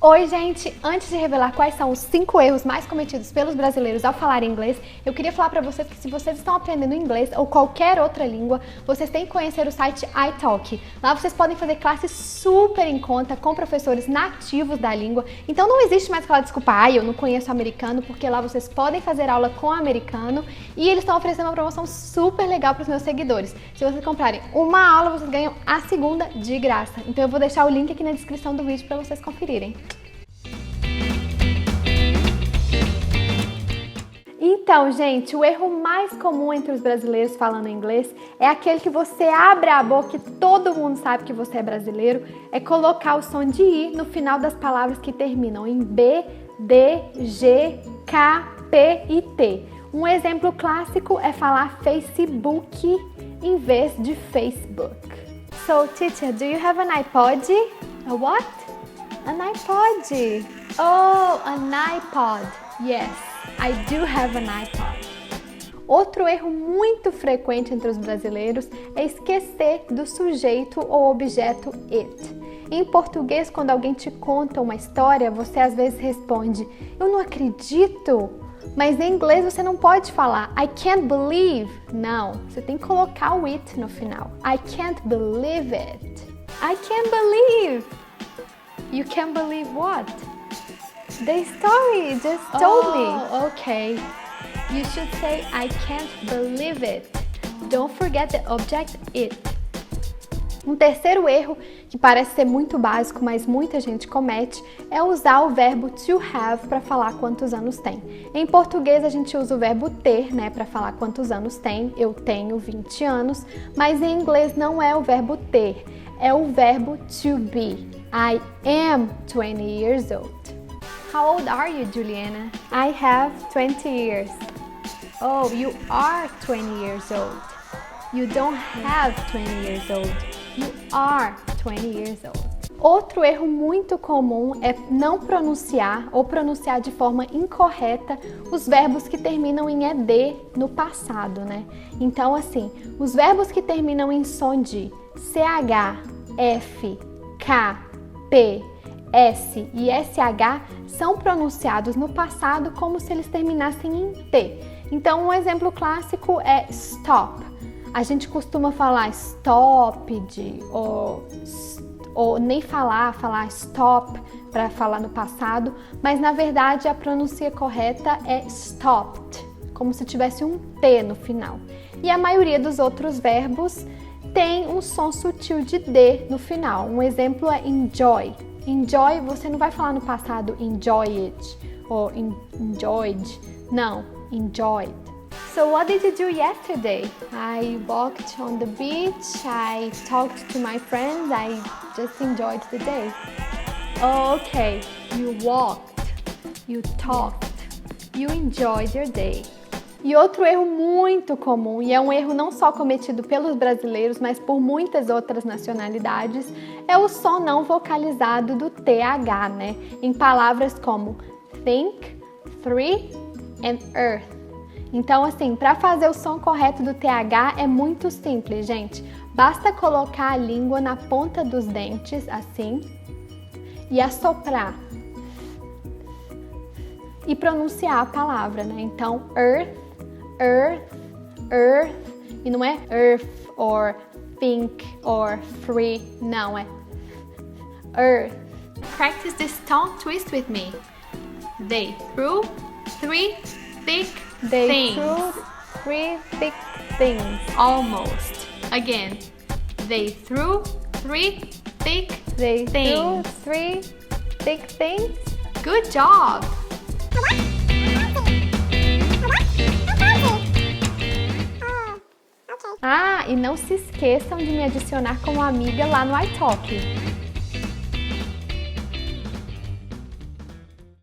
Oi, gente! Antes de revelar quais são os 5 erros mais cometidos pelos brasileiros ao falar inglês, eu queria falar pra vocês que se vocês estão aprendendo inglês ou qualquer outra língua, vocês têm que conhecer o site iTalki. Lá vocês podem fazer classes super em conta com professores nativos da língua. Então não existe mais aquela desculpa, eu não conheço americano, porque lá vocês podem fazer aula com americano e eles estão oferecendo uma promoção super legal para os meus seguidores. Se vocês comprarem uma aula, vocês ganham a segunda de graça. Então eu vou deixar o link aqui na descrição do vídeo para vocês conferirem. Então, gente, o erro mais comum entre os brasileiros falando inglês é aquele que você abre a boca e todo mundo sabe que você é brasileiro, é colocar o som de I no final das palavras que terminam em B, D, G, K, P e T. Um exemplo clássico é falar Facebook em vez de Facebook. So, teacher, do you have an iPod? A what? An iPod. Oh, an iPod. Yes. I do have an iPod. Outro erro muito frequente entre os brasileiros é esquecer do sujeito ou objeto it. Em português, quando alguém te conta uma história, você às vezes responde, eu não acredito. Mas em inglês você não pode falar I can't believe. Não, você tem que colocar o it no final. I can't believe it. I can't believe. You can't believe what? The story you just told me. Oh, okay. You should say, I can't believe it. Don't forget the object it. Um terceiro erro, que parece ser muito básico, mas muita gente comete, é usar o verbo to have para falar quantos anos tem. Em português a gente usa o verbo ter, né, para falar quantos anos tem. Eu tenho 20 anos, mas em inglês não é o verbo ter, é o verbo to be. I am 20 years old. How old are you, Juliana? I have 20 years. Oh, you are 20 years old. You don't have 20 years old. You are 20 years old. Outro erro muito comum é não pronunciar ou pronunciar de forma incorreta os verbos que terminam em ED no passado, né? Então, assim, os verbos que terminam em som de CH, F, K, P, S e SH são pronunciados no passado como se eles terminassem em T. Então, um exemplo clássico é stop. A gente costuma falar stopped ou nem falar stop para falar no passado, mas na verdade a pronúncia correta é stopped, como se tivesse um T no final. E a maioria dos outros verbos tem um som sutil de D no final. Um exemplo é enjoy. Enjoy, você não vai falar no passado enjoy it ou enjoyed. Não, enjoyed. So what did you do yesterday? I walked on the beach, I talked to my friends, I just enjoyed the day. Oh, okay. You walked, you talked, you enjoyed your day. E outro erro muito comum, e é um erro não só cometido pelos brasileiros, mas por muitas outras nacionalidades, é o som não vocalizado do TH, né? Em palavras como think, three and earth. Então, assim, para fazer o som correto do TH é muito simples, gente. Basta colocar a língua na ponta dos dentes, assim, e assoprar. E pronunciar a palavra, né? Então, earth, earth, earth, e não é earth or think or free, não, é earth. Practice this tongue twist with me. They threw 3 thick things. They threw 3 thick things. Almost. Again. They threw 3 thick things. They threw 3 thick things. Good job! Ah, e não se esqueçam de me adicionar como amiga lá no iTalki.